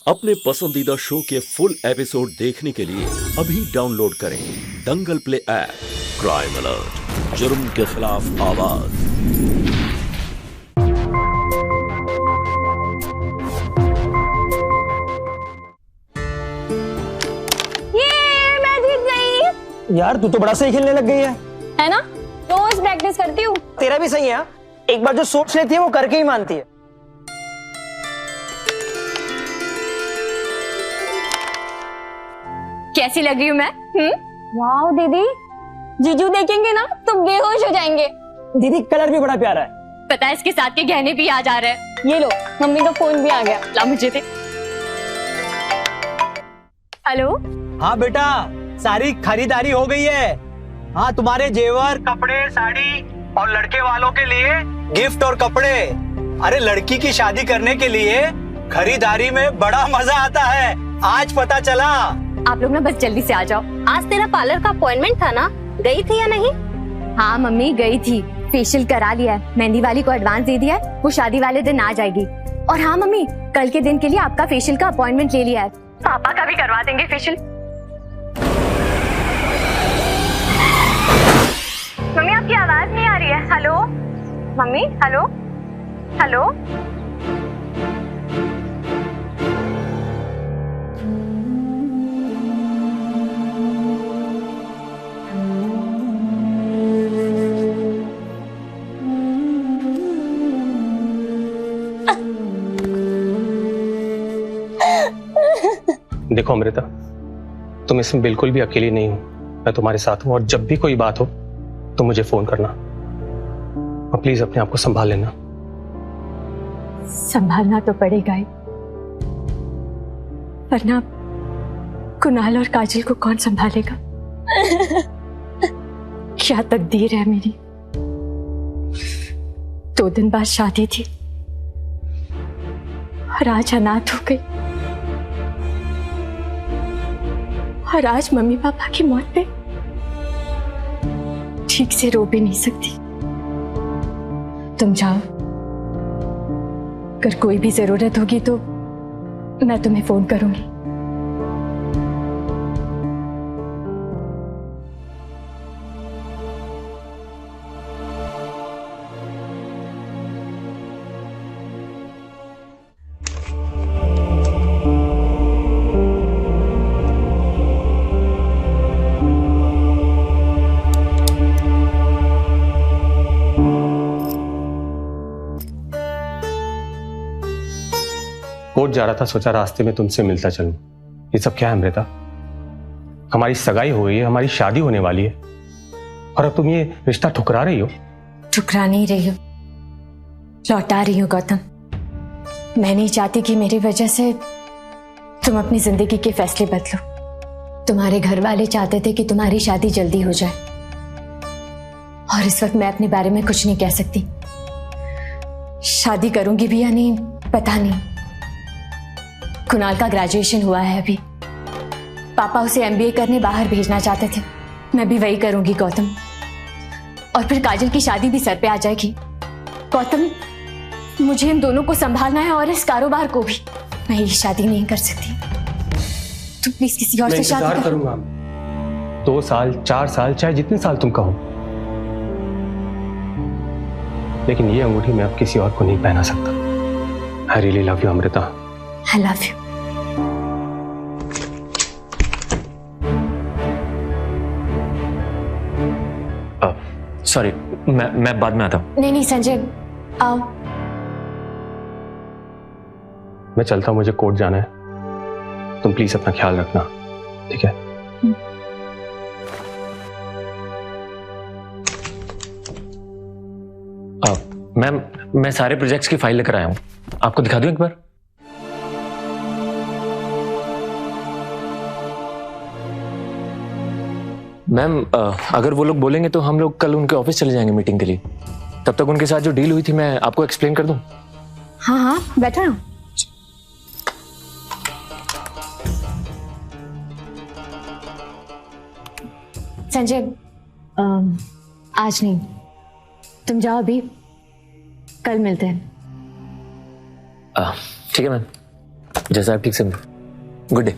अपने पसंदीदा शो के फुल एपिसोड देखने के लिए अभी डाउनलोड करें दंगल प्ले ऐप। क्राइम अलर्ट, जुर्म के खिलाफ आवाज। यार तू तो बड़ा सही खेलने लग गई है ना? रोज प्रैक्टिस करती हूँ। तेरा भी सही है। एक बार जो सोच लेती है वो करके ही मानती है। कैसी लग रही हूँ मैं? वाह दीदी, जीजू देखेंगे ना तो बेहोश हो जाएंगे। दीदी कलर भी बड़ा प्यारा है। पता है इसके साथ के गहने भी आ जा रहे हैं। ये लो, मम्मी का फोन भी आ गया। ला मुझे दे। हेलो। हाँ बेटा, सारी खरीदारी हो गई है। हाँ, तुम्हारे जेवर, कपड़े, साड़ी और लड़के वालों के लिए गिफ्ट और कपड़े। अरे लड़की की शादी करने के लिए खरीदारी में बड़ा मजा आता है। आज पता चला। आप लोग ना बस जल्दी से आ जाओ। आज तेरा पार्लर का अपॉइंटमेंट था ना, गई थी या नहीं? हाँ मम्मी गई थी, फेशियल करा लिया है, मेहंदी वाली को एडवांस दे दिया है, वो शादी वाले दिन आ जाएगी। और हाँ मम्मी, कल के दिन के लिए आपका फेशियल का अपॉइंटमेंट ले लिया है। पापा का भी करवा देंगे फेशियल। मम्मी आपकी आवाज नहीं आ रही है। Hello mummy, hello hello. देखो अमृता, तुम इसमें बिल्कुल भी अकेली नहीं हो। मैं तुम्हारे साथ हूं और जब भी कोई बात हो तो मुझे फोन करना। और प्लीज अपने आप को संभाल लेना। संभालना तो पड़ेगा ही, वरना कुणाल और काजल को कौन संभालेगा? क्या तकदीर है मेरी। 2 दिन बाद शादी थी और आज अनाथ हो गई। और आज मम्मी पापा की मौत पे ठीक से रो भी नहीं सकती। तुम जाओ, अगर कोई भी जरूरत होगी तो मैं तुम्हें फोन करूंगी। कोर्ट जा रहा था, सोचा रास्ते में तुमसे मिलता चलूं। ये सब क्या है अमृता? हमारी सगाई हो गई है, हमारी शादी होने वाली है और अब तुम ये रिश्ता ठुकरा रही हो। ठुकरा नहीं रही हो, लौटा रही हो गौतम। मैं नहीं चाहती कि मेरी वजह से तुम अपनी जिंदगी के फैसले बदलो। तुम्हारे घर वाले चाहते थे कि तुम्हारी शादी जल्दी हो जाए और इस वक्त मैं अपने बारे में कुछ नहीं कह सकती। शादी करूंगी भी या नहीं पता नहीं। कुणाल का ग्रेजुएशन हुआ है अभी, पापा उसे एमबीए करने बाहर भेजना चाहते थे। मैं भी वही करूंगी गौतम, और फिर काजल की शादी भी सर पे आ जाएगी। गौतम, मुझे इन दोनों को संभालना है और इस कारोबार को भी। मैं ये शादी नहीं कर सकती। तुम प्लीज किसी और से शादी करूंगा। 2 साल, 4 साल, चाहे जितने साल तुम कहो, लेकिन ये अंगूठी मैं अब किसी और को नहीं पहना सकता। I really love you Amrita. I love you. Sorry, मैं बाद में आता हूँ। नहीं संजय, आओ। मैं चलता हूँ, मुझे कोर्ट जाना है। तुम प्लीज अपना ख्याल रखना, ठीक है? मैम, मैं सारे प्रोजेक्ट्स की फाइल लेकर आया हूँ, आपको दिखा दूं एक बार? मैम, अगर वो लोग बोलेंगे तो हम लोग कल उनके ऑफिस चले जाएंगे मीटिंग के लिए। तब तक उनके साथ जो डील हुई थी मैं आपको एक्सप्लेन कर दूं? हाँ बैठो ना। संजय, आज नहीं, तुम जाओ अभी, कल मिलते हैं। ठीक है मैम, जैसा आप ठीक समझो। Good day.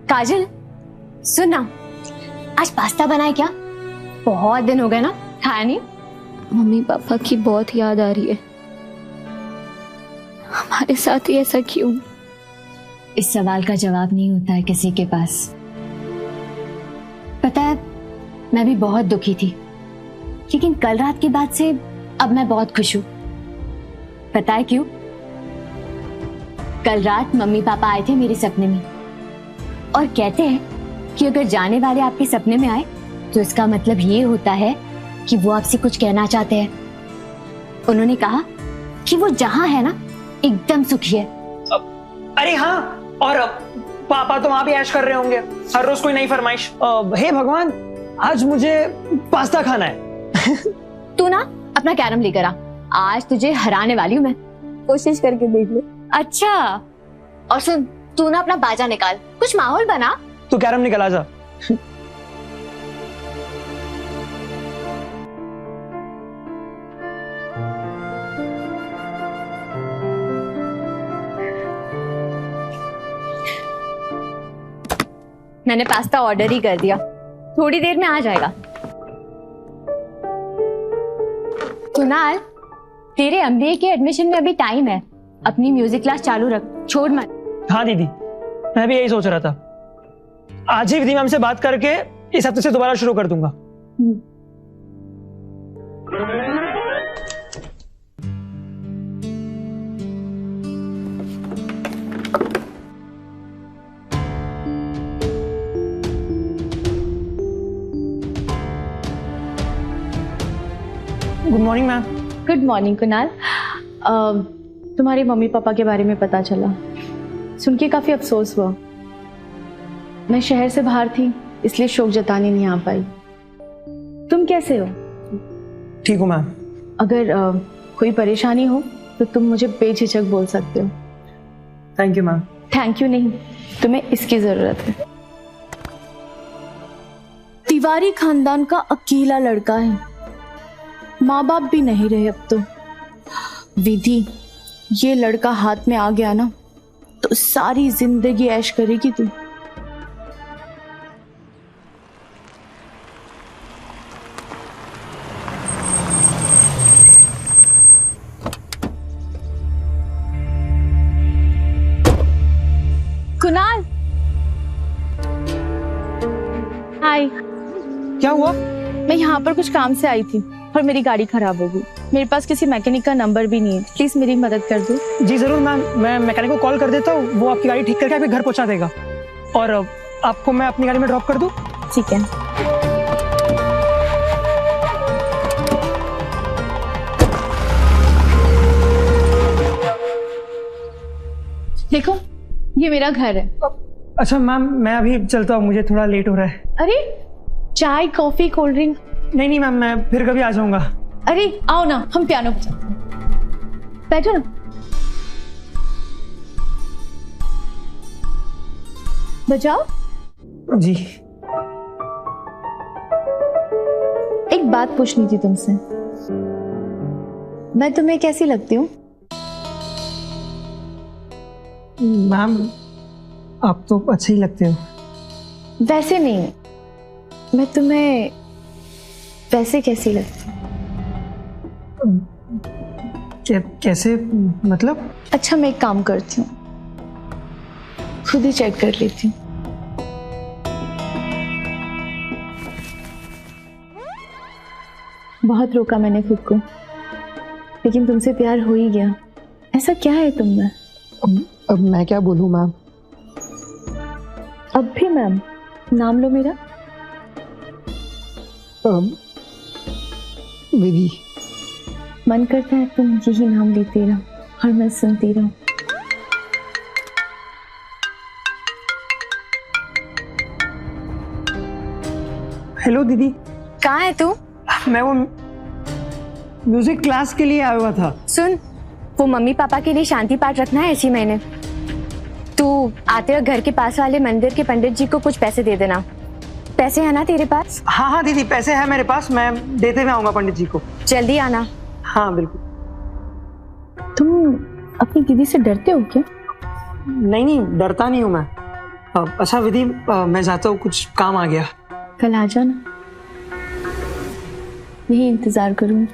काजल सुन ना, आज पास्ता बनाए क्या? बहुत दिन हो गए ना खाया नहीं। मम्मी पापा की बहुत याद आ रही है। हमारे साथ ही ऐसा क्यों? इस सवाल का जवाब नहीं होता है किसी के पास। पता है, मैं भी बहुत दुखी थी, लेकिन कल रात के बाद से अब मैं बहुत खुश हूँ। पता है क्यों? कल रात मम्मी पापा आए थे मेरे सपने में और कहते हैं कि अगर जाने वाले आपके सपने में आए तो इसका मतलब ये होता है कि वो आपसे कुछ कहना चाहते हैं। उन्होंने कहा कि वो जहां है ना एकदम सुखी है। अरे हाँ, और पापा तो वहां भी ऐश कर रहे होंगे, हर रोज कोई नई फरमाइश। हे भगवान, आज मुझे पास्ता खाना है। तू ना अपना कैरम लेकर आ, आज तुझे हराने वाली हूँ मैं। कोशिश करके देख लो। अच्छा, और सुन, तू ना अपना बाजा निकाल, कुछ माहौल बना। तू कैरम निकल आ जा। मैंने पास्ता ऑर्डर ही कर दिया, थोड़ी देर में आ जाएगा। कुणाल, तेरे एमबीए के एडमिशन में अभी टाइम है, अपनी म्यूजिक क्लास चालू रख, छोड़ मत। हाँ दीदी, मैं भी यही सोच रहा था। आज ही विधि मैम से बात करके इस हफ्ते से दोबारा शुरू कर दूंगा। Good morning ma'am. Good morning Kunal. तुम्हारे मम्मी पापा के बारे में पता चला, सुन के काफी अफसोस हुआ। मैं शहर से बाहर थी इसलिए शोक जताने नहीं आ पाई। तुम कैसे हो? ठीक हूँ मैम। अगर कोई परेशानी हो तो तुम मुझे बेझिझक बोल सकते हो। Thank you ma'am. Thank you नहीं, तुम्हें इसकी जरूरत है। तिवारी खानदान का अकेला लड़का है, माँ बाप भी नहीं रहे अब तो। विधि, ये लड़का हाथ में आ गया ना तो सारी जिंदगी ऐश करेगी तू। कुणाल, हाय। क्या हुआ? मैं यहाँ पर कुछ काम से आई थी और मेरी गाड़ी खराब हो गई। मेरे पास किसी मैकेनिक का नंबर भी नहीं है, प्लीज मेरी मदद कर दो। जी जरूर मैम, मैं मैकेनिक को कॉल कर देता हूँ, वो आपकी गाड़ी ठीक करके आपके घर पहुँचा देगा। और आपको मैं अपनी गाड़ी में ड्रॉप कर दूँ? ठीक है। देखो, ये मेरा घर है। अच्छा मैम, मैं अभी चलता हूँ, मुझे थोड़ा लेट हो रहा है। अरे, चाय कॉफी कोल्ड ड्रिंक? नहीं मैम, मैं फिर कभी आ जाऊंगा। अरे आओ ना, हम पियानो बजाते हैं। बैठो ना। बजाओ। जी। एक बात पूछनी थी तुमसे, मैं तुम्हें कैसी लगती हूँ? मैम, आप तो अच्छे ही लगते हो। वैसे नहीं, मैं तुम्हें वैसे कैसी लगती हूँ? कैसे मतलब? अच्छा, मैं एक काम करती हूँ, खुद ही चेक कर लेती हूँ। बहुत रोका मैंने खुद को, लेकिन तुमसे प्यार हो ही गया। ऐसा क्या है तुम में? अब मैं क्या बोलूँ मैम? अब भी मैम? नाम लो मेरा। विधि। मन करता है तुम यही नाम लेते रहो और मैं सुनती रहूं। हेलो दीदी। कहाँ है तू? मैं वो म्यूजिक क्लास के लिए आया हुआ था। सुन, वो मम्मी पापा के लिए शांति पाठ रखना है इसी महीने। तू आते वक्त घर के पास वाले मंदिर के पंडित जी को कुछ पैसे दे देना। पैसे हैं ना तेरे पास? हाँ हाँ दीदी, पैसे हैं मेरे पास, मैं देते हुए आऊंगा पंडित जी को। जल्दी आना। हाँ बिल्कुल। तुम अपनी दीदी से डरते हो क्या? नहीं नहीं, डरता नहीं हूँ मैं। अच्छा विधि, मैं जाता हूँ, कुछ काम आ गया। कल आ जाना, यही इंतजार करूंगी।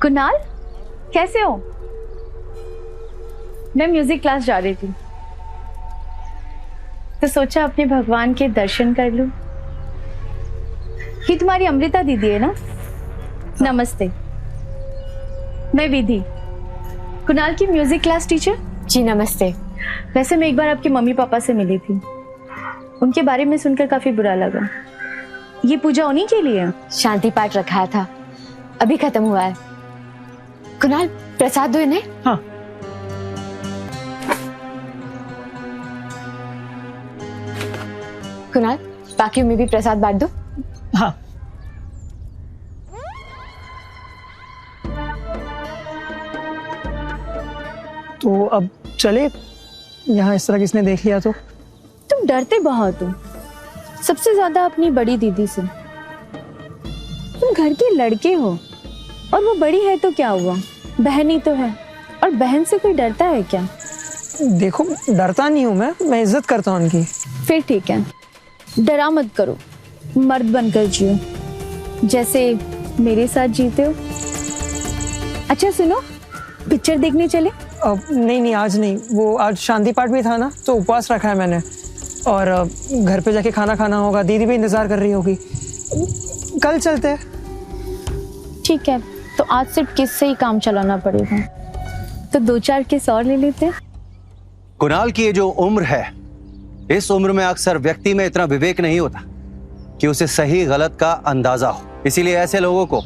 कुणाल, कैसे हो? मैं म्यूजिक क्लास जा रही थी तो सोचा अपने भगवान के दर्शन कर लूं। ये तुम्हारी अमृता दीदी है ना? नमस्ते, मैं विधि, कुणाल की म्यूजिक क्लास टीचर। जी नमस्ते। वैसे मैं एक बार आपके मम्मी पापा से मिली थी, उनके बारे में सुनकर काफी बुरा लगा। ये पूजा उन्हीं के लिए है? शांति पाठ रखा था, अभी खत्म हुआ है। कुणाल, प्रसाद दो इन्हें। हाँ। कुणाल, बाकियों में भी प्रसाद बांट दो। हाँ। तो अब चले, यहाँ इस तरह किसने देख लिया तो? तुम डरते बहुत हो, सबसे ज्यादा अपनी बड़ी दीदी से। तुम घर के लड़के हो और वो बड़ी है तो क्या हुआ, बहन ही तो है, और बहन से कोई डरता है क्या? देखो, डरता नहीं हूँ मैं इज्जत करता हूँ उनकी। फिर ठीक है, डरा मत करो, मर्द बनकर जियो, जैसे मेरे साथ जीते हो। अच्छा सुनो, पिक्चर देखने चले? नहीं नहीं, आज नहीं, वो आज शांति पाठ भी था ना, तो उपवास रखा है मैंने, और घर पे जाके खाना खाना होगा, दीदी भी इंतजार कर रही होगी। कल चलते हैं। ठीक है, तो आज सिर्फ किस से ही काम चलाना पड़ेगा, तो 2-4 किस और ले लेते हैं। कुणाल की ये जो उम्र है, इस उम्र में अक्सर व्यक्ति में इतना विवेक नहीं होता कि उसे सही गलत का अंदाजा हो। इसीलिए ऐसे लोगों को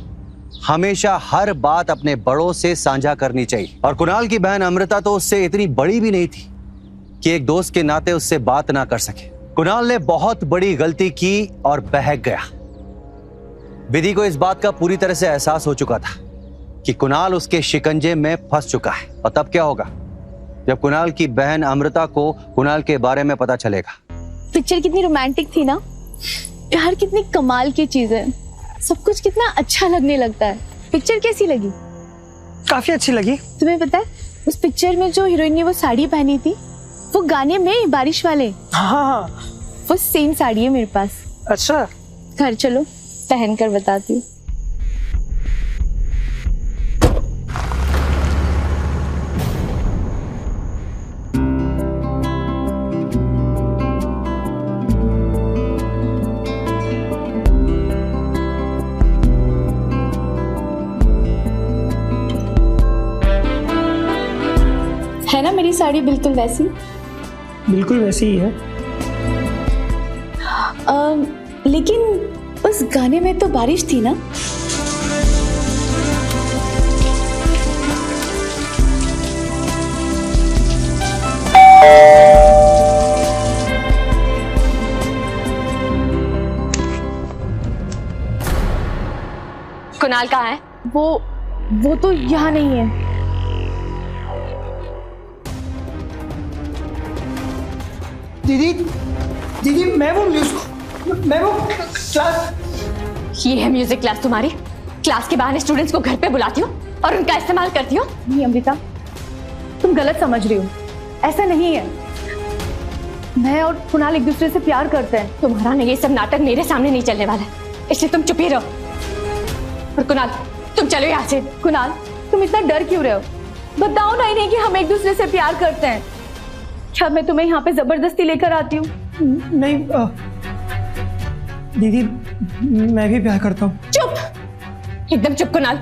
हमेशा हर बात अपने बड़ों से साझा करनी चाहिए। और कुणाल की बहन अमृता तो उससे इतनी बड़ी भी नहीं थी कि एक दोस्त के नाते उससे बात ना कर सके। कुणाल ने बहुत बड़ी गलती की और बहक गया। विधि को इस बात का पूरी तरह से एहसास हो चुका था कि कुणाल उसके शिकंजे में फंस चुका है। और तब क्या होगा जब कुणाल की बहन अमृता को कुणाल के बारे में पता चलेगा। पिक्चर कितनी रोमांटिक थी ना, प्यार कितनी कमाल की चीज है, सब कुछ कितना अच्छा लगने लगता है। पिक्चर कैसी लगी? काफी अच्छी लगी। तुम्हें पता है उस पिक्चर में जो हीरोइन ने वो साड़ी पहनी थी, वो गाने में बारिश वाले, हाँ, वो सेम साड़ी है मेरे पास। अच्छा, घर चलो, पहन कर बताती हूँ। है ना मेरी साड़ी बिल्कुल वैसी? बिल्कुल वैसी ही है। लेकिन उस गाने में तो बारिश थी ना? कुणाल कहाँ है? वो तो यहाँ नहीं है। दीदी मैं वो क्लास। ये है म्यूजिक क्लास तुम्हारी? क्लास के बहाने स्टूडेंट्स को घर पे बुलाती हो और उनका इस्तेमाल करती हो? नहीं अमृता, तुम गलत समझ रही हो, ऐसा नहीं है। मैं और कुणाल एक दूसरे से प्यार करते हैं। तुम्हारा ये सब नाटक मेरे सामने नहीं चलने वाला है, इसलिए तुम चुप ही रहो। और कुणाल, तुम चलो यहाँ से। कुणाल, तुम इतना डर क्यों रहे हो? बताओ ना इन्हें कि हम एक दूसरे से प्यार करते हैं। क्या मैं तुम्हें यहाँ पे जबरदस्ती लेकर आती हूँ? नहीं दीदी, मैं भी प्यार करता हूँ। चुप, एकदम चुप कुणाल।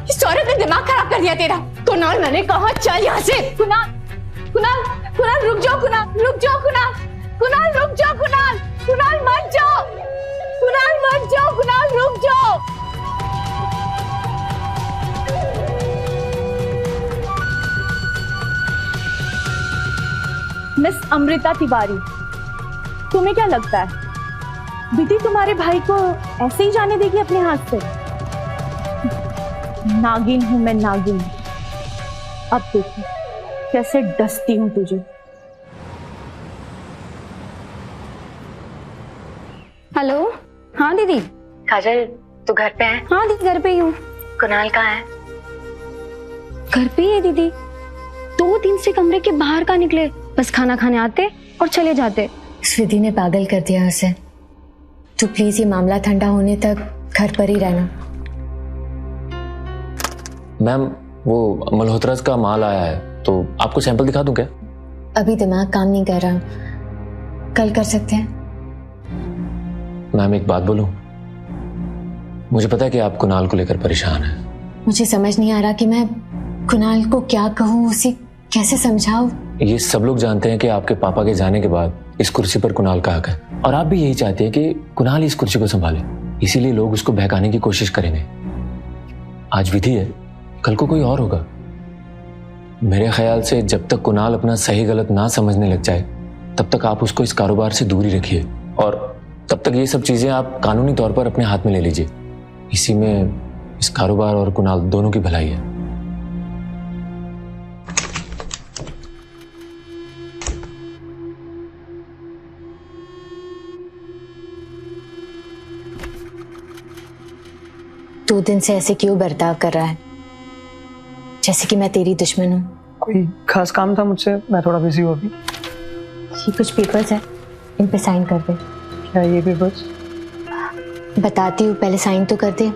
इस औरत ने दिमाग खराब कर दिया तेरा। कुणाल, मैंने कहा चल यहाँ से। कुणाल रुक जाओ। कुणाल रुक जाओ। कुणाल रुक जाओ। कुणाल मत जाओ। कुणाल रुक जाओ। मिस अमृता तिवारी, तुम्हें क्या लगता है दीदी तुम्हारे भाई को ऐसे ही जाने देगी अपने हाथ से? नागिन हूं मैं, नागिन। अब देखो कैसे डसती हूं तुझे। हेलो, हाँ दीदी। काजल, तू घर पे है? हाँ दीदी, घर पे ही हूँ। कुणाल कहाँ है? घर पे ही है दीदी। 2 दिन से कमरे के बाहर का निकले, बस खाना खाने आते और चले जाते। इस विधि ने पागल कर दिया उसे। तू प्लीज ये मामला ठंडा होने तक घर पर ही रहना। मैम, वो मल्होत्रास का माल आया है, तो आपको सैंपल दिखा दूं क्या? अभी दिमाग काम नहीं कर रहा, कल कर सकते हैं। मैम एक बात बोलूं, मुझे पता है कि आप कुणाल को लेकर परेशान हैं। मुझे समझ नहीं आ रहा कि मैं कुणाल को क्या कहूँ, उसे कैसे समझाऊं। ये सब लोग जानते हैं कि आपके पापा के जाने के बाद इस कुर्सी पर कुणाल का हक है, और आप भी यही चाहते हैं कि कुणाल इस कुर्सी को संभाले, इसीलिए लोग उसको बहकाने की कोशिश करेंगे। आज विधि है, कल को कोई और होगा। मेरे ख्याल से जब तक कुणाल अपना सही गलत ना समझने लग जाए, तब तक आप उसको इस कारोबार से दूर ही रखिए, और तब तक ये सब चीजें आप कानूनी तौर पर अपने हाथ में ले लीजिए। इसी में इस कारोबार और कुणाल दोनों की भलाई है। दो दिन से ऐसे क्यों बर्ताव कर रहा है, जैसे कि मैं तेरी दुश्मन हूँ? कोई खास काम था मुझसे, मैं थोड़ा बिजी हूँ अभी। ये कुछ पेपर्स है, इन पे साइन कर दे। क्या ये पेपर्स? बताती हूँ, पहले साइन तो कर दे।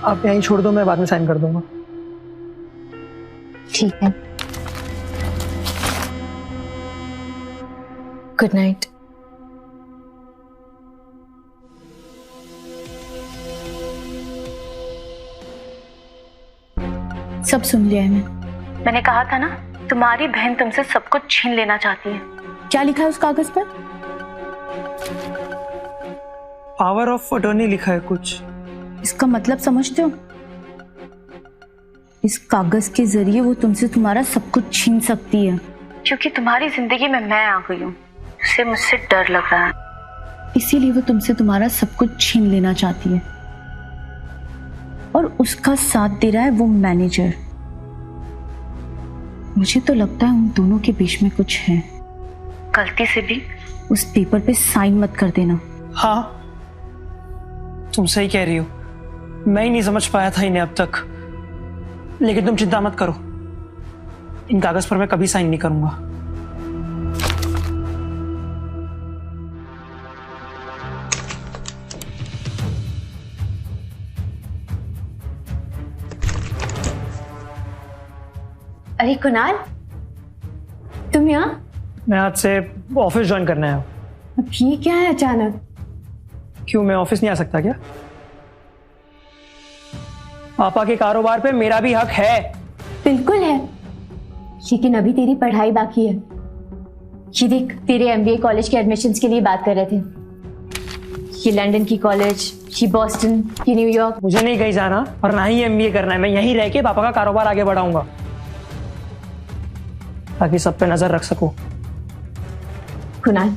आप यहीं छोड़ दो, मैं बाद में साइन कर दूंगा। ठीक है, गुड नाइट। सब सुन लिया है मैंने कहा था ना, तुम्हारी बहन तुमसे सब कुछ छीन लेना चाहती है। क्या लिखा है उस कागज पर? पावर ऑफ अटॉर्नी लिखा है कुछ। इसका मतलब समझते हो? इस कागज के जरिए वो तुमसे तुम्हारा सब कुछ छीन सकती है, क्योंकि तुम्हारी जिंदगी में मैं आ गई हूँ। उसे मुझसे डर लग रहा है, इसीलिए वो तुमसे तुम्हारा सब कुछ छीन लेना चाहती है, और उसका साथ दे रहा है वो मैनेजर। मुझे तो लगता है उन दोनों के बीच में कुछ है। गलती से भी उस पेपर पे साइन मत कर देना। हाँ, तुम सही कह रही हो, मैं ही नहीं समझ पाया था इन्हें अब तक। लेकिन तुम चिंता मत करो, इन कागज पर मैं कभी साइन नहीं करूंगा। अरे कुणाल, तुम यहाँ? मैं आज से ऑफिस ज्वाइन करना है। अब ये क्या है अचानक? क्यों, मैं ऑफिस नहीं आ सकता क्या? पापा के कारोबार पे मेरा भी हक है। बिल्कुल है, लेकिन अभी तेरी पढ़ाई बाकी है। ये देख, तेरे एमबीए कॉलेज के एडमिशन्स के लिए बात कर रहे थे। ये लंदन की कॉलेज, ये बॉस्टन, ये न्यूयॉर्क। मुझे नहीं कहीं जाना और ना ही एमबीए करना है। मैं यहीं रह के पापा का कारोबार आगे बढ़ाऊंगा, ताकि सब पे नजर रख सकूं। कुणाल,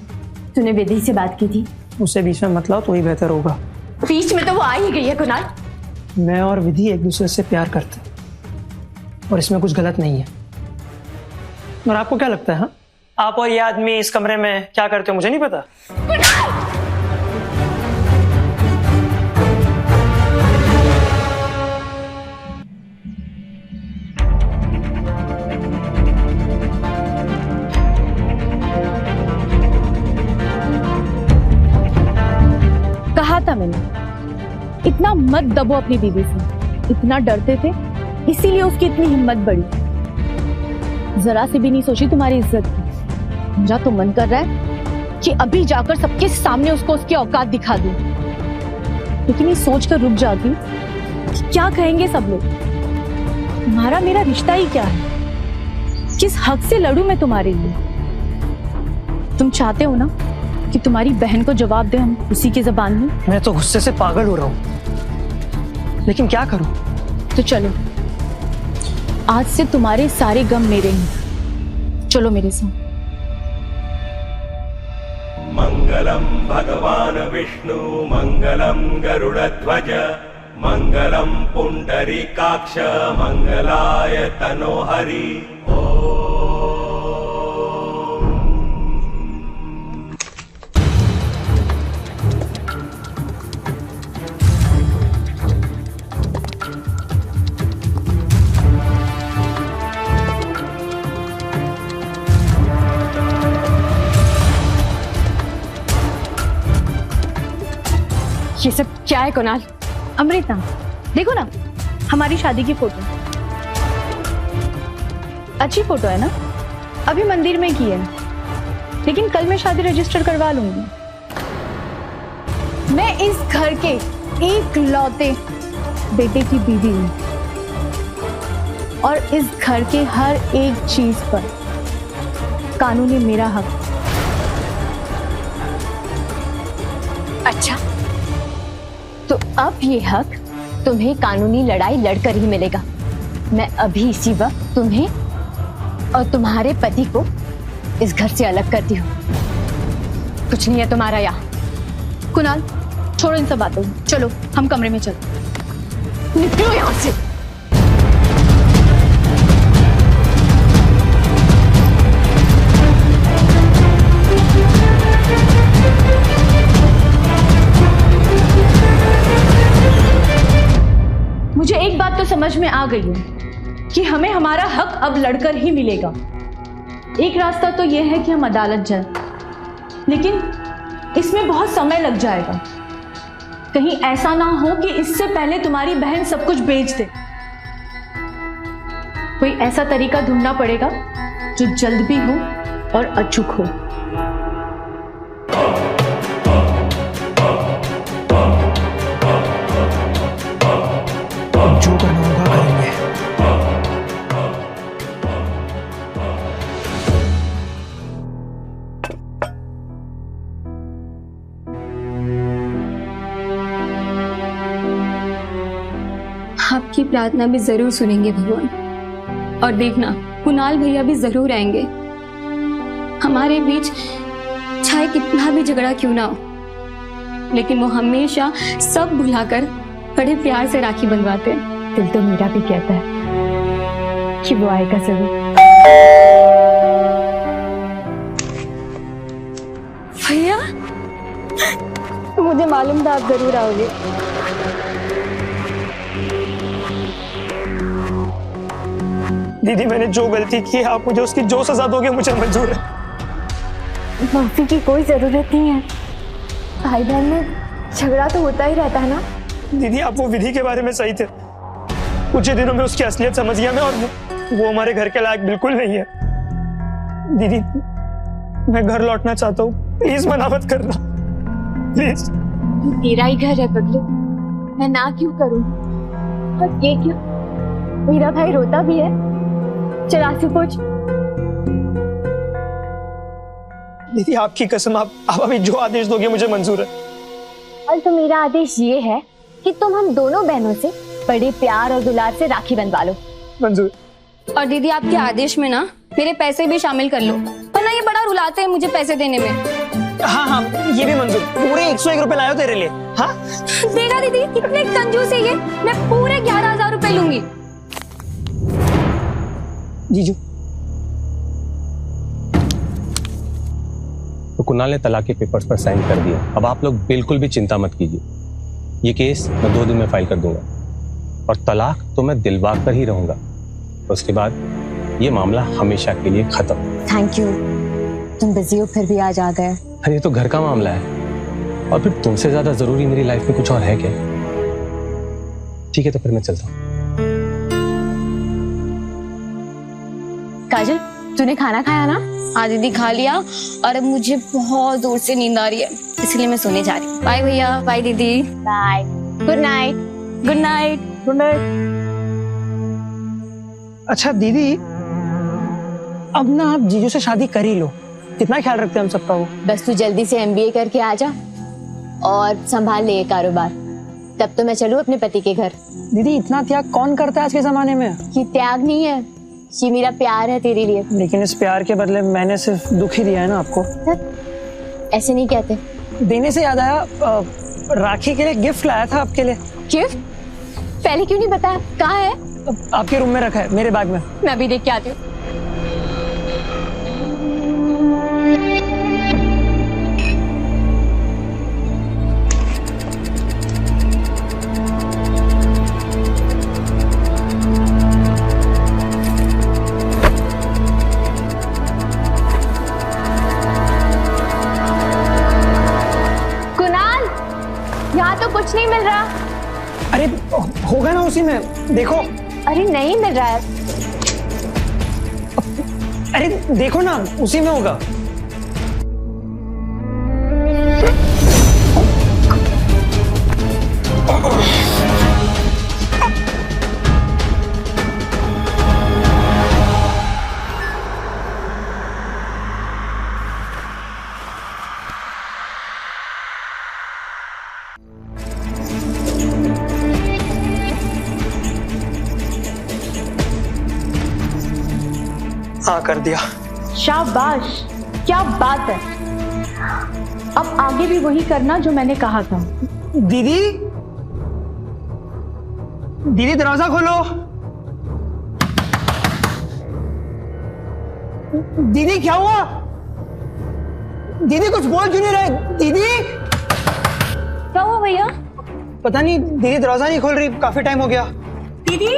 तूने विधि से बात की थी? उससे बीच में मत लाओ तो ही बेहतर होगा। बीच में तो वो आ ही गई है कुणाल। मैं और विधि एक दूसरे से प्यार करते हैं, और इसमें कुछ गलत नहीं है। और आपको क्या लगता है, हाँ? आप और ये आदमी इस कमरे में क्या करते हो मुझे नहीं पता। कहा था मैंने, इतना मत दबो अपनी बीवी से। इतना डरते थे, इसीलिए उसकी इतनी हिम्मत बढ़ी। जरा से भी नहीं सोची तुम्हारी इज्जत की। मेरा तो मन कर रहा है कि अभी जाकर सबके सामने उसको उसकी औकात दिखा दूं, लेकिन ये सोचकर रुक जाती कि क्या कहेंगे सब लोग। तुम्हारा मेरा रिश्ता ही क्या है? किस हक से लड़ूं मैं तुम्हारे लिए? तुम चाहते हो ना कि तुम्हारी बहन को जवाब दे हम उसी की जबान में? मैं तो गुस्से से पागल हो रहा हूं, लेकिन क्या करूं? तो चलो, आज से तुम्हारे सारे गम मेरे हैं। चलो मेरे साथ। मंगलम भगवान विष्णु मंगलम गरुड़ध्वज मंगलम पुंडरीकाक्ष मंगलाय तनोहरि। ये सब क्या है कुणाल? अमृता, देखो ना हमारी शादी की फोटो। अच्छी फोटो है ना? अभी मंदिर में की है, लेकिन कल मैं शादी रजिस्टर करवा लूंगी। मैं इस घर के एक लौते बेटे की बीवी हूं और इस घर के हर एक चीज पर कानूनी मेरा हक। अच्छा, तो अब ये हक तुम्हें कानूनी लड़ाई लड़कर ही मिलेगा। मैं अभी इसी वक्त तुम्हें और तुम्हारे पति को इस घर से अलग करती हूँ। कुछ नहीं है तुम्हारा यहाँ। कुणाल, छोड़ो इन सब बातों, चलो हम कमरे में चलो। निकलो यहाँ से। मुझे एक बात तो समझ में आ गई है कि हमें हमारा हक अब लड़कर ही मिलेगा। एक रास्ता तो यह है कि हम अदालत जाएं, लेकिन इसमें बहुत समय लग जाएगा। कहीं ऐसा ना हो कि इससे पहले तुम्हारी बहन सब कुछ बेच दे। कोई ऐसा तरीका ढूंढना पड़ेगा जो जल्द भी हो और अचूक हो। जो करना होगा करेंगे। आपकी प्रार्थना भी जरूर सुनेंगे भगवान, और देखना कुणाल भैया भी जरूर आएंगे। हमारे बीच चाहे कितना भी झगड़ा क्यों ना हो, लेकिन वो हमेशा सब भुलाकर बड़े प्यार से राखी बंधवाते हैं। दिल तो मेरा भी कहता है कि वो आएगा जरूर। भैया, मुझे मालूम था आप जरूर आओगे। दीदी, मैंने जो गलती की है, आप मुझे उसकी जो सजा दोगे मुझे मंजूर है। माफी की कोई जरूरत नहीं है। भाई बहन में झगड़ा तो होता ही रहता है ना। दीदी, आप वो विधि के बारे में सही थे। कुछ ही दिनों में उसकी असलियत समझ गया मैं, और वो हमारे घर के लायक बिल्कुल नहीं है। दीदी, मैं घर लौटना चाहता हूँ, प्लीज मना मत करना, प्लीज। तेरा ही घर है पगलू, मैं ना क्यों करूँ? और ये क्यों? मेरा भाई रोता भी है। चल आंसू पोंछ। दीदी, आपकी कसम, आप अभी जो आदेश दोगे मुझे मंजूर है। और तो मेरा आदेश ये है कि तुम हम दोनों बहनों से बड़े प्यार और दुलार से राखी बंधवा लो। मंजूर। और दीदी, आपके आदेश में ना मेरे पैसे भी शामिल कर लो, वरना ये बड़ा रुलाते हैं मुझे पैसे देने में। हाँ हाँ, ये भी मंजूर। पूरे 101 रुपए लायो तेरे लिए। हाँ देखा दीदी, कितने कंजूस है ये। मैं पूरे 11,000 रुपए लूंगी। जीजू, तो कुणाल ने तलाक के पेपर्स पर साइन कर दिया। अब आप लोग बिल्कुल भी चिंता मत कीजिए, ये केस मैं 2 दिन में फाइल कर दूंगा, और तलाक तो मैं दिलवा कर ही रहूंगा। उसके बाद ये मामला हमेशा के लिए खत्म। थैंक यू, तुम बिजी हो फिर भी आज आ गए। अरे ये तो घर का मामला है, और फिर तुमसे ज्यादा जरूरी मेरी लाइफ में कुछ और है क्या? ठीक है, तो फिर मैं चलता हूँ। काजल, तूने खाना खाया ना? हाँ दीदी, खा लिया, और अब मुझे बहुत जोर से नींद आ रही है, इसलिए मैं सोने जा रही हूँ। बाय भैया। बाय दीदी। Bye. Good night. Good night. Good night. अच्छा दीदी, अब ना आप जीजू से शादी कर ही लो, कितना ख्याल रखते हैं हम सबका वो। बस तू जल्दी से MBA करके आ जा और संभाल ले ये कारोबार, तब तो मैं चलूँ अपने पति के घर। दीदी, इतना त्याग कौन करता है आज के जमाने में? ये त्याग नहीं है, ये मेरा प्यार है तेरे लिए। लेकिन इस प्यार के बदले मैंने सिर्फ दुख ही दिया है ना आपको। ऐसे नहीं कहते। देने से याद आया, राखी के लिए गिफ्ट लाया था आपके लिए। गिफ्ट? पहले क्यों नहीं बताया? कहाँ है? आपके रूम में रखा है, मेरे बैग में। मैं भी देख के आती हूँ। कुछ नहीं मिल रहा। अरे होगा ना उसी में, देखो। अरे नहीं मिल रहा है। अरे देखो ना, उसी में होगा। हाँ, कर दिया। शाबाश, क्या बात है। अब आगे भी वही करना जो मैंने कहा था। दीदी, दीदी दरवाजा खोलो। दीदी क्या हुआ? दीदी कुछ बोल क्यों नहीं रहे? दीदी क्या हुआ भैया? पता नहीं, दीदी दरवाजा नहीं खोल रही, काफी टाइम हो गया। दीदी,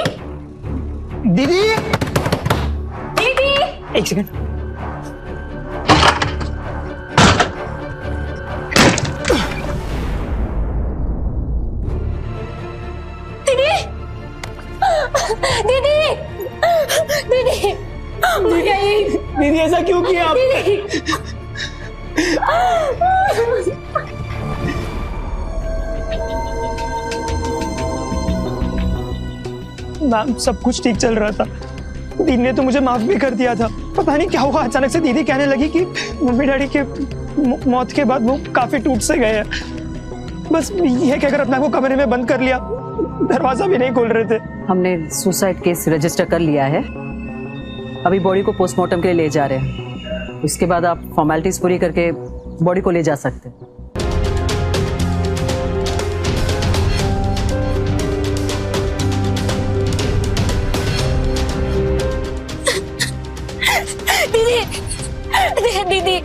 दीदी, दीदी, एक सेकंड। दीदी, दीदी, दीदी, दीदी ऐसा क्यों किया आपने? मैम, सब कुछ ठीक चल रहा था। दीदी ने तो मुझे माफ भी कर दिया था। पता नहीं क्या हुआ, अचानक से दीदी कहने लगी कि मम्मी डैडी के मौत के बाद वो काफी टूट से गए हैं। बस ये कहकर अपने आप को कमरे में बंद कर लिया, दरवाजा भी नहीं खोल रहे थे। हमने सुसाइड केस रजिस्टर कर लिया है। अभी बॉडी को पोस्टमार्टम के लिए ले जा रहे हैं। उसके बाद आप फॉर्मेलिटीज पूरी करके बॉडी को ले जा सकते हैं। दीदी, दीदी,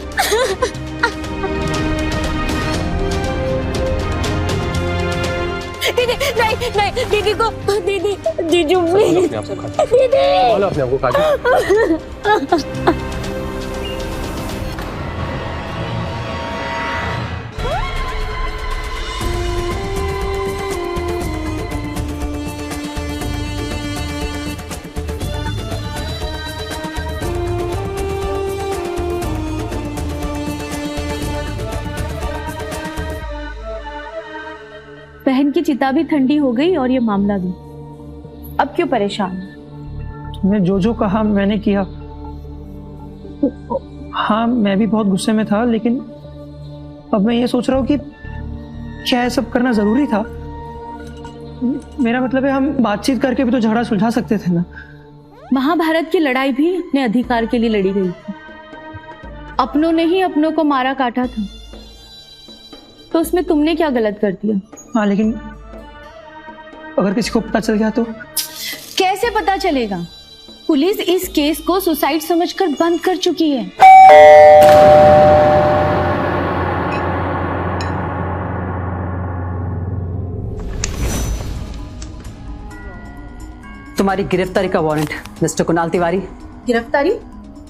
दीदी, नहीं नहीं, दीदी को, दीदी, जीजू प्लीज, दीदी, अपने आप को काजू। बहन की चिता भी ठंडी हो गई और ये मामला भी। अब क्यों परेशान? तुमने जो जो कहा मैंने किया। हाँ, मैं भी बहुत गुस्से में था, लेकिन अब मैं ये सोच रहा हूँ कि क्या ये सब करना जरूरी था? मेरा मतलब है, हम बातचीत करके भी तो झगड़ा सुलझा सकते थे ना। महाभारत की लड़ाई भी अपने अधिकार के लिए लड़ी गई थी। अपनों ने ही अपनों को मारा काटा था, तो उसमें तुमने क्या गलत कर दिया? हाँ, लेकिन अगर किसी को पता चल गया तो? कैसे पता चलेगा? पुलिस इस केस को सुसाइड समझकर बंद कर चुकी है। तुम्हारी गिरफ्तारी का वारंट, मिस्टर कुणाल तिवारी। गिरफ्तारी?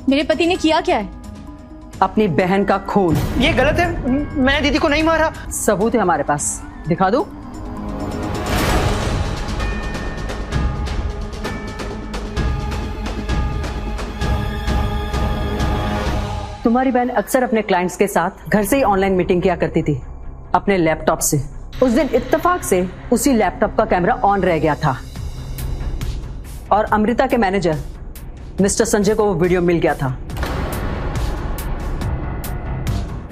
मेरे पति ने किया क्या है? अपनी बहन का खून। ये गलत है, मैंने दीदी को नहीं मारा। सबूत है हमारे पास, दिखा दो। तुम्हारी बहन अक्सर अपने क्लाइंट्स के साथ घर से ही ऑनलाइन मीटिंग किया करती थी, अपने लैपटॉप से। उस दिन इत्तेफाक से उसी लैपटॉप का कैमरा ऑन रह गया था और अमृता के मैनेजर मिस्टर संजय को वो वीडियो मिल गया था।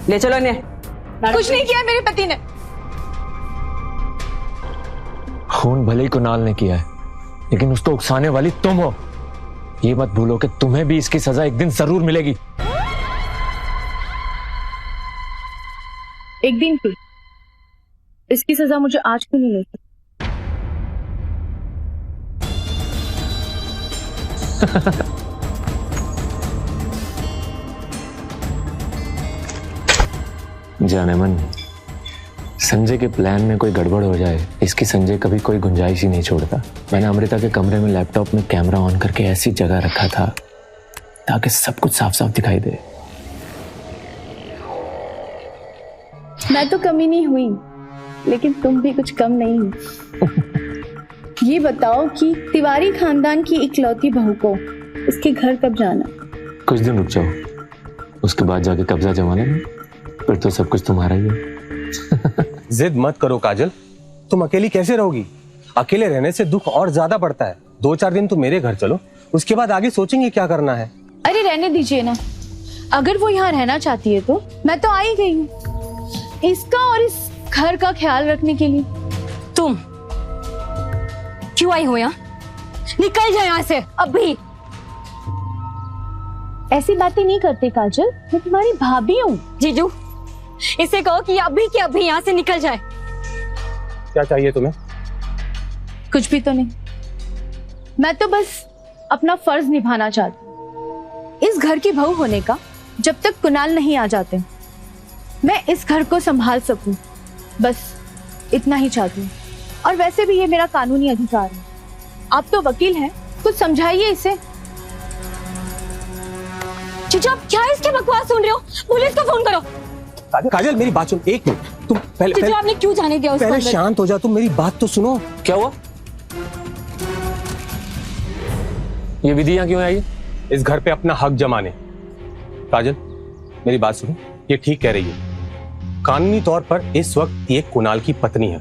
ले चलो इन्हें। कुछ नहीं किया मेरे पति ने। खून भले ही कुणाल ने किया है, लेकिन उसको उकसाने वाली तुम हो। ये मत भूलो कि तुम्हें भी इसकी सजा एक दिन जरूर मिलेगी। एक दिन की। इसकी सजा मुझे आज क्यों नहीं मिलती? जाने मन, संजय के प्लान में कोई गड़बड़ हो जाए इसकी संजय कभी कोई गुंजाइश ही नहीं छोड़ता। मैंने अमृता के कमरे में लैपटॉप में कैमरा ऑन करके ऐसी जगह रखा था ताकि सब कुछ साफ साफ दिखाई दे। मैं तो कमी नहीं हुई, लेकिन तुम भी कुछ कम नहीं हो। ये बताओ कि तिवारी खानदान की इकलौती बहू को उसके घर कब जाना? कुछ दिन रुक जाओ, उसके बाद जाके कब्जा जमाने में, फिर तो सब कुछ तुम्हारा ही है। जिद मत करो काजल, तुम अकेली कैसे रहोगी? अकेले रहने से दुख और ज्यादा बढ़ता है। 2-4 दिन तुम मेरे घर चलो, उसके बाद आगे सोचेंगे क्या करना है। अरे रहने दीजिए ना, अगर वो यहाँ रहना चाहती है तो मैं तो आ ही गई हूँ इसका और इस घर का ख्याल रखने के लिए। तुम क्यों आई हो यहाँ? निकल जाए यहाँ से अभी। ऐसी बातें नहीं करते काजल, मैं तुम्हारी भाभी हूँ। जीजू, इसे कहो कि अभी के अभी यहाँ से निकल जाए। क्या चाहिए तुम्हें? कुछ भी तो नहीं, मैं तो बस अपना फर्ज निभाना चाहती हूँ इस घर की बहू होने का। जब तक कुणाल नहीं आ जाते मैं इस घर को संभाल सकूं, बस इतना ही चाहती हूँ। और वैसे भी ये मेरा कानूनी अधिकार है। आप तो वकील हैं, कुछ समझाइए इसे। जीजू, आप क्या इसके बकवास सुन रहे हो? पुलिस को फोन करो। काजल मेरी बात सुन, एक मिनट। तुम पहले आपने क्यों जाने दिया उसको? पहले शांत हो जा, तुम मेरी बात तो सुनो। क्या हुआ? ये विधि यहाँ क्यों आई? इस घर पे अपना हक जमाने। काजल मेरी बात सुनो, ये ठीक कह रही है। कानूनी तौर पर इस वक्त ये कुणाल की पत्नी है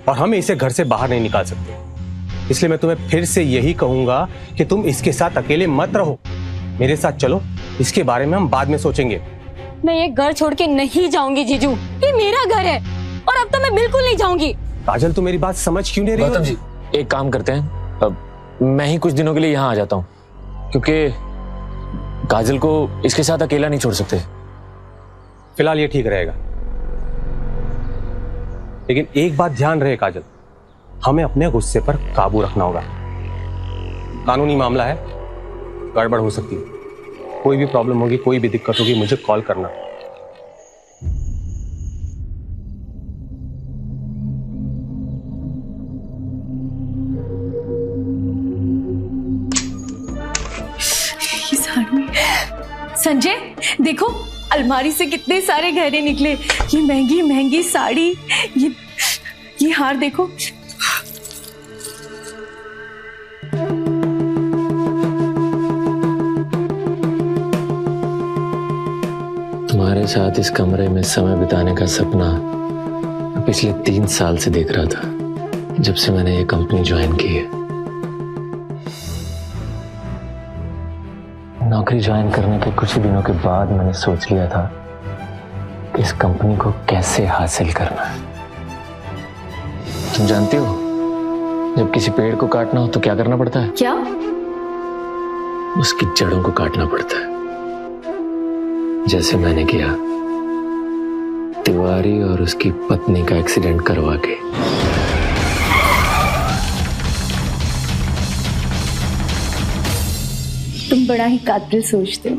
और हम इसे घर से बाहर नहीं निकाल सकते। इसलिए मैं तुम्हें फिर से यही कहूंगा कि तुम इसके साथ अकेले मत रहो, मेरे साथ चलो। इसके बारे में हम बाद में सोचेंगे। मैं ये घर छोड़ के नहीं जाऊंगी जीजू, ये मेरा घर है और अब तो मैं बिल्कुल नहीं जाऊंगी। काजल तू मेरी बात समझ क्यों नहीं रही? गौतम जी, एक काम करते हैं, अब मैं ही कुछ दिनों के लिए यहाँ आ जाता हूँ, क्योंकि काजल को इसके साथ अकेला नहीं छोड़ सकते। फिलहाल ये ठीक रहेगा, लेकिन एक बात ध्यान रहे काजल, हमें अपने गुस्से पर काबू रखना होगा। कानूनी मामला है, गड़बड़ हो सकती है। कोई भी प्रॉब्लम होगी, कोई भी दिक्कत होगी, मुझे कॉल करना। संजय देखो, अलमारी से कितने सारे गहने निकले। ये महंगी महंगी साड़ी, ये हार देखो। तुम्हारे साथ इस कमरे में समय बिताने का सपना पिछले 3 साल से देख रहा था, जब से मैंने ये कंपनी ज्वाइन की है। नौकरी ज्वाइन करने के कुछ ही दिनों के बाद मैंने सोच लिया था कि इस कंपनी को कैसे हासिल करना है। तुम जानती हो, जब किसी पेड़ को काटना हो तो क्या करना पड़ता है? क्या? उसकी जड़ों को काटना पड़ता है, जैसे मैंने किया तिवारी और उसकी पत्नी का एक्सीडेंट करवा के। तुम बड़ा ही कातिल सोचते हो।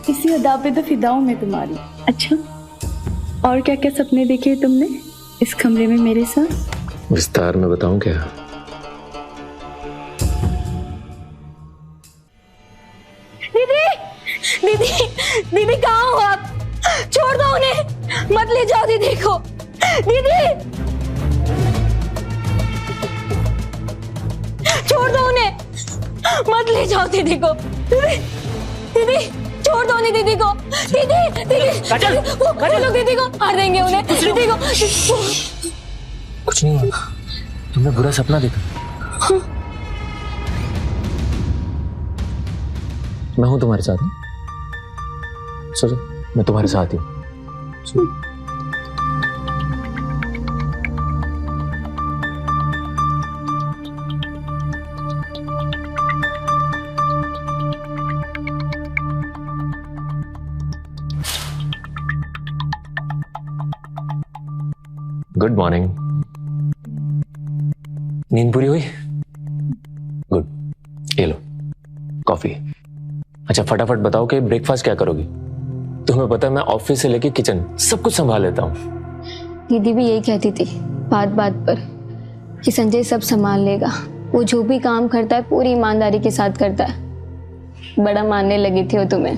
इसी अदा पे तो फिदा हूं मैं तुम्हारी। अच्छा, और क्या क्या सपने देखे तुमने इस कमरे में मेरे साथ? विस्तार में बताऊं क्या? दीदी, दीदी, दीदी कहाँ हो आप? छोड़ दो उन्हें, मत ले जाओ दीदी को। दीदी, छोड़ दो उन्हें, मत ले जाओ दीदी को। दीदी, दीदी, छोड़ दो उन्हें दीदी को। दीदी, दीदी, वो लोग दीदी को मार देंगे उन्हें। दीदी को कुछ नहीं हुआ, तुमने बुरा सपना देखा। मैं हूं तुम्हारे साथ। सोचो, मैं तुम्हारे साथ हूं। Good morning. नींद पूरी हुई? गुड, ये लो कॉफी। अच्छा फटाफट बताओ कि ब्रेकफास्ट क्या करोगी? तुम्हें पता है मैं ऑफिस से लेके किचन सब कुछ संभाल लेता हूँ। दीदी भी यही कहती थी बात बात पर कि संजय सब संभाल लेगा, वो जो भी काम करता है पूरी ईमानदारी के साथ करता है। बड़ा मानने लगी थी वो तुम्हें।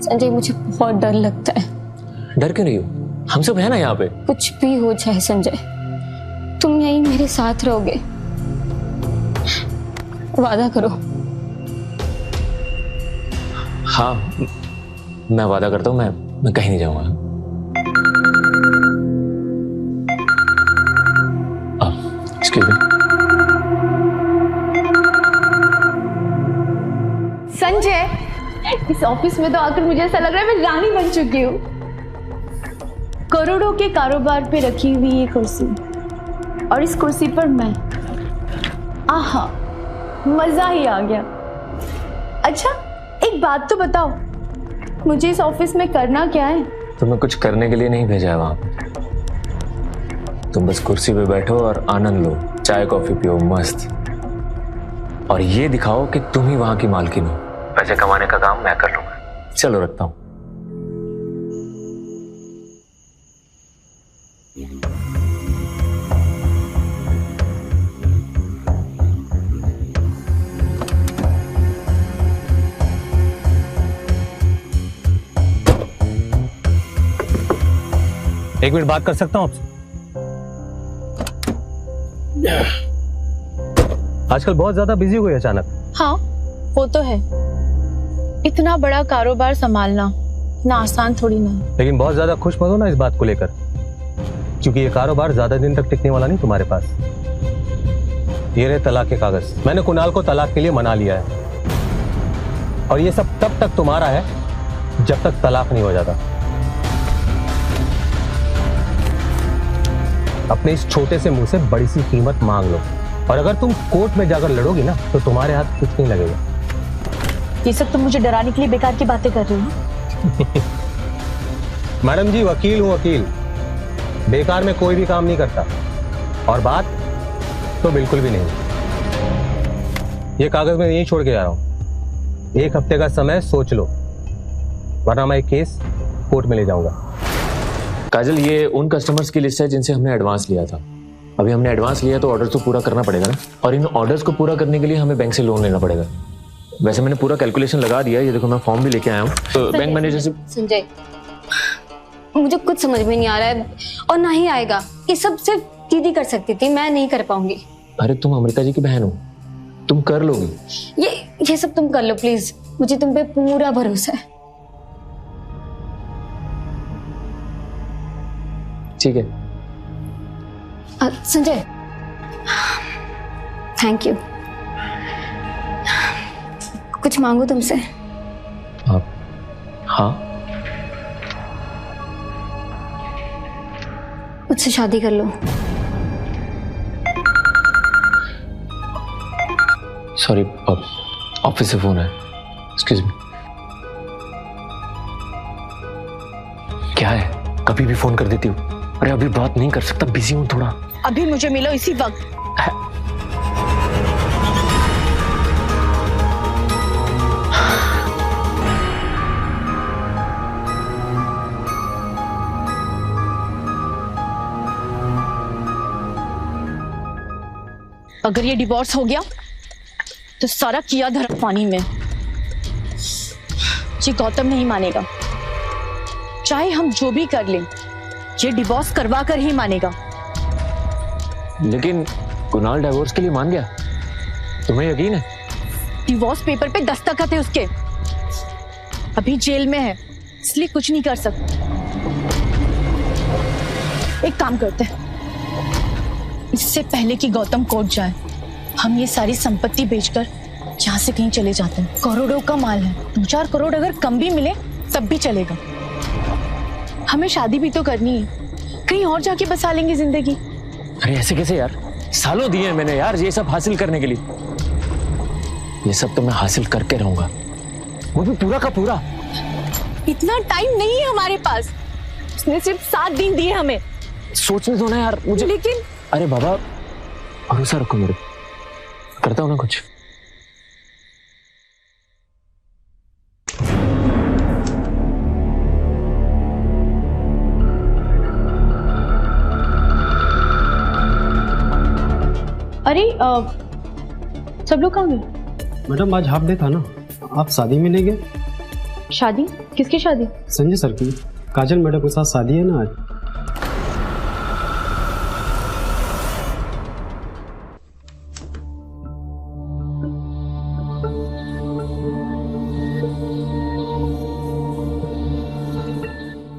संजय मुझे बहुत डर लगता है। डर क्यों नहीं हो? हम सब है ना यहाँ पे। कुछ भी हो जाए संजय, तुम यही मेरे साथ रहोगे, वादा करो। हाँ मैं वादा करता हूँ, मैं कहीं नहीं जाऊंगा। Excuse me. संजय, इस ऑफिस में तो आकर मुझे ऐसा लग रहा है मैं रानी बन चुकी हूँ। करोड़ों के कारोबार पे रखी हुई ये कुर्सी और इस कुर्सी पर मैं, आहा मजा ही आ गया। अच्छा एक बात तो बताओ, मुझे इस ऑफिस में करना क्या है? तुम्हें कुछ करने के लिए नहीं भेजा है वहां पे। तुम बस कुर्सी पे बैठो और आनंद लो, चाय कॉफी पियो मस्त, और ये दिखाओ कि तुम ही वहां की मालकिन हो। पैसे कमाने का काम मैं कर लूंगा। चलो रखता हूं। एक मिनट बात कर सकता हूं आपसे? आजकल बहुत ज्यादा बिजी हो गए अचानक। हाँ वो तो है, इतना बड़ा कारोबार संभालना ना आसान थोड़ी ना है। लेकिन बहुत ज्यादा खुश मत हो ना इस बात को लेकर, क्योंकि ये कारोबार ज्यादा दिन तक टिकने वाला नहीं तुम्हारे पास। ये रहे तलाक के कागज। मैंने कुणाल को तलाक के लिए मना लिया है, और ये सब तब तक तुम्हारा है जब तक तलाक नहीं हो जाता। अपने इस छोटे से मुंह से बड़ी सी कीमत मांग लो, और अगर तुम कोर्ट में जाकर लड़ोगी ना तो तुम्हारे हाथ कुछ नहीं लगेगा। ये सब तुम मुझे डराने के लिए बेकार की बातें कर रही हो। मैडम जी वकील हूं, वकील बेकार में कोई भी काम नहीं करता, और बात तो बिल्कुल भी नहीं। ये कागज मैं यहीं छोड़ के जा रहा हूं। 1 हफ्ते का समय सोच लो, वरना मैं केस कोर्ट में ले जाऊंगा। काजल ये उन कस्टमर्स की लिस्ट है जिनसे हमने एडवांस लिया था। अभी हमने एडवांस लिया तो ऑर्डर तो पूरा करना पड़ेगा ना, और इन ऑर्डर्स को पूरा करने के लिए हमें बैंक से लोन लेना पड़ेगा। वैसे मैंने पूरा कैलकुलेशन लगा दिया, ये देखो मैं फॉर्म भी लेके आया हूँ। तो बैंक मैनेजर से। संजय मुझे कुछ समझ में नहीं आ रहा है, और ना ही आएगा। ये सब सिर्फ दीदी कर सकती थी, मैं नहीं कर पाऊंगी। अरे तुम अमृता जी की बहन हो, तुम कर लोगी। ये सब तुम कर लो प्लीज, मुझे तुम पे पूरा भरोसा है। ठीक है संजय, थैंक यू। कुछ मांगू तुमसे? हाँ मुझसे शादी कर लो। सॉरी ऑफिस से फोन है। Excuse me. क्या है, कभी भी फोन कर देती हूँ। अरे अभी बात नहीं कर सकता, बिजी हूँ थोड़ा। अभी मुझे मिलो इसी वक्त। अगर ये डिवोर्स हो गया तो सारा किया धरा पानी में। ये गौतम नहीं मानेगा, चाहे हम जो भी कर लें, ये डिवोर्स करवा कर ही मानेगा। लेकिन कुणाल डिवोर्स के लिए मान गया, तुम्हें यकीन है? डिवोर्स पेपर पे दस्तखत है उसके, अभी जेल में है, इसलिए कुछ नहीं कर सकते। एक काम करते हैं, इससे पहले कि गौतम कोर्ट जाए, हम ये सारी संपत्ति बेचकर यहाँ से कहीं चले जाते हैं। करोड़ों का माल है, 2-4 करोड़ अगर कम भी मिले तब भी चलेगा। हमें शादी भी तो करनी है, कहीं और जाके बसा लेंगे जिंदगी। अरे ऐसे कैसे यार, सालों दिए हैं मैंने यार ये सब हासिल करने के लिए। ये सब तो मैं हासिल करके रहूंगा, वो भी पूरा का पूरा। इतना टाइम नहीं है हमारे पास, उसने सिर्फ 7 दिन दिए हमें, सोचने दो ना यार मुझे। लेकिन अरे बाबा भरोसा रखो मेरे, करता हूँ ना कुछ। अरे सब लोग कहाँ गए? मैडम आज हाफ डे था ना, आप शादी में ले गए। शादी? किसकी शादी? संजय सर की, काजल मैडम के साथ शादी है ना आज।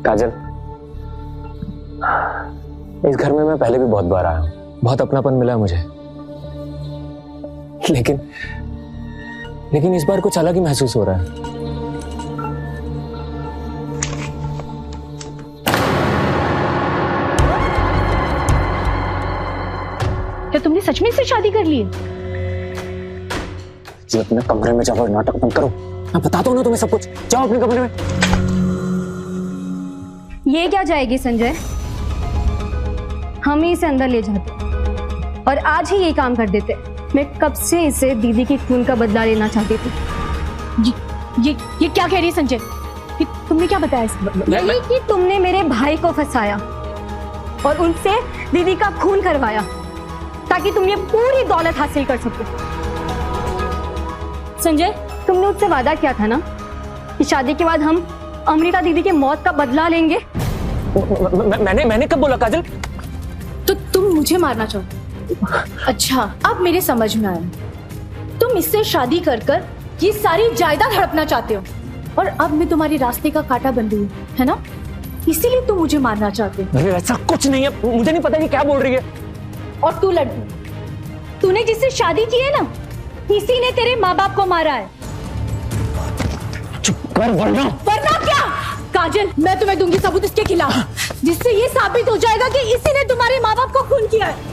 काजल, इस घर में मैं पहले भी बहुत बार आया हूँ, बहुत अपनापन मिला मुझे, लेकिन इस बार कुछ अलग ही महसूस हो रहा है। क्या तुमने सच में इससे शादी कर ली है? जी अपने कमरे में जाओ और नाटक बंद करो, मैं बताता हूँ ना तुम्हें सब कुछ। जाओ अपने कमरे में। ये क्या जाएगी संजय, हम ही इसे अंदर ले जाते और आज ही ये काम कर देते। मैं कब से इसे दीदी की खून का बदला लेना चाहती थी। ये क्या कह रही है संजय? तुमने क्या बताया यही कि तुमने मेरे भाई को फंसाया और उनसे दीदी का खून करवाया ताकि तुम ये पूरी दौलत हासिल कर सको। संजय, तुमने उससे वादा किया था ना कि शादी के बाद हम अमृता दीदी के मौत का बदला लेंगे। मैंने कब बोला काजल? तो तुम मुझे मारना चाहो? अच्छा, अब मेरे समझ में आया। तुम इससे शादी कर कर ये सारी जायदाद हड़पना चाहते हो और अब मैं तुम्हारी रास्ते का कांटा बन रही हूँ, है ना? इसीलिए तुम मुझे मारना चाहते हो। ऐसा कुछ नहीं है, मुझे नहीं पता ये क्या बोल रही है। और तू लड़की, तूने जिससे शादी की है ना, इसी ने तेरे माँ बाप को मारा है। चुप कर वरना क्या? काजल, मैं तुम्हें दूंगी सबूत इसके खिलाफ, जिससे ये साबित हो जाएगा कि इसी ने तुम्हारे माँ बाप को खून किया है।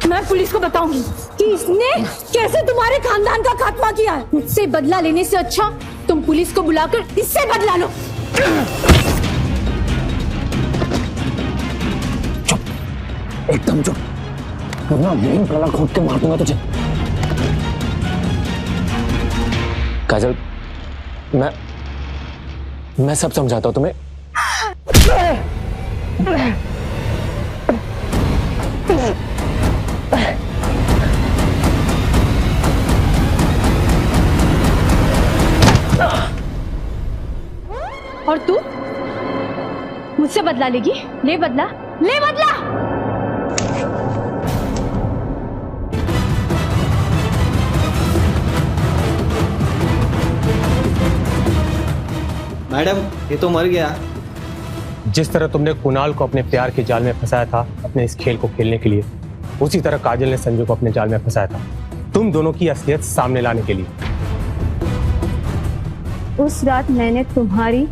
मैं पुलिस को बताऊंगी कि इसने कैसे तुम्हारे खानदान का खात्मा किया है। मुझसे बदला लेने से अच्छा तुम पुलिस को बुलाकर इससे बदला लो। चुप, एकदम चुप, वरना यही गला घोट के मार दूंगा तुझे। काजल, मैं सब समझाता हूं तुम्हें। और तू मुझसे बदला लेगी? ले बदला, ले बदला। मैडम, ये तो मर गया। जिस तरह तुमने कुणाल को अपने प्यार के जाल में फंसाया था अपने इस खेल को खेलने के लिए, उसी तरह काजल ने संजय को अपने जाल में फंसाया था तुम दोनों की असलियत सामने लाने के लिए। उस रात मैंने तुम्हारी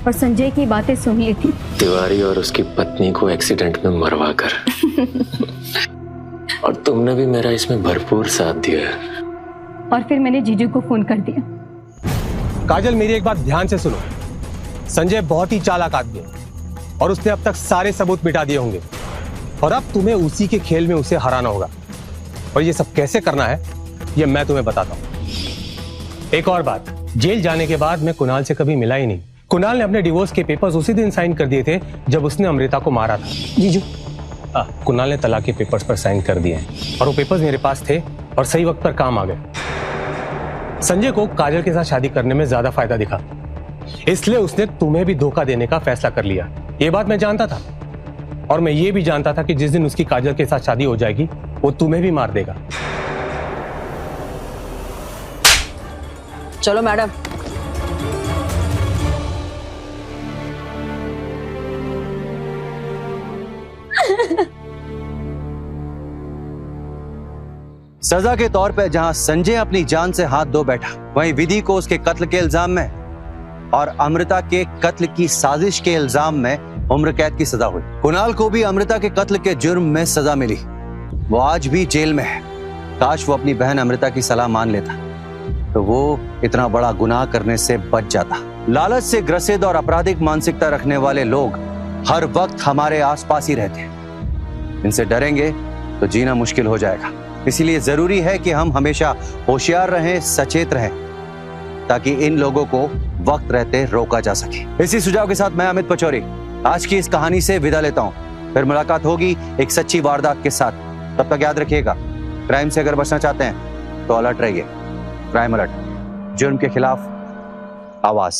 और संजय की बातें सुनी थी। तिवारी और उसकी पत्नी को एक्सीडेंट में मरवा कर और तुमने भी मेरा इसमें भरपूर साथ दिया है। और फिर मैंने जीजू को फोन कर दिया। काजल, मेरी एक बात ध्यान से सुनो। संजय बहुत ही चालाक आदमी है और उसने अब तक सारे सबूत मिटा दिए होंगे और अब तुम्हें उसी के खेल में उसे हराना होगा। और ये सब कैसे करना है ये मैं तुम्हें बताता हूँ। एक और बात, जेल जाने के बाद मैं कुणाल से कभी मिला ही नहीं। कुणाल ने अपने डिवोर्स के पेपर्स उसी दिन साइन कर दिए थे जब उसने अमृता को मारा था। जीजू, कुणाल ने तलाक के पेपर्स पर साइन कर दिए और वो पेपर्स मेरे पास थे और सही वक्त पर काम आ गए। संजय को काजल के साथ शादी करने में ज्यादा फायदा दिखा, इसलिए उसने तुम्हें भी धोखा देने का फैसला कर लिया। ये बात मैं जानता था और मैं ये भी जानता था कि जिस दिन उसकी काजल के साथ शादी हो जाएगी वो तुम्हें भी मार देगा। चलो मैडम। सजा के तौर पे जहां संजय अपनी जान से हाथ धो बैठा, वहीं विधि को उसके कत्ल के इल्जाम में और अमृता के कत्ल की साजिश के इल्जाम में उम्र कैद की सजा हुई। कुणाल को भी अमृता के कत्ल के जुर्म में सजा मिली। वो आज भी जेल में है। काश वो अपनी बहन अमृता की सलाह मान लेता तो वो इतना बड़ा गुनाह करने से बच जाता। लालच से ग्रसित और आपराधिक मानसिकता रखने वाले लोग हर वक्त हमारे आसपास ही रहते हैं। इनसे डरेंगे तो जीना मुश्किल हो जाएगा। इसीलिए जरूरी है कि हम हमेशा होशियार रहें, सचेत रहें, ताकि इन लोगों को वक्त रहते रोका जा सके। इसी सुझाव के साथ मैं अमित पचौरी आज की इस कहानी से विदा लेता हूं। फिर मुलाकात होगी एक सच्ची वारदात के साथ। तब तक याद रखिएगा, क्राइम से अगर बचना चाहते हैं तो अलर्ट रहिए। क्राइम अलर्ट, जुर्म के खिलाफ आवाज।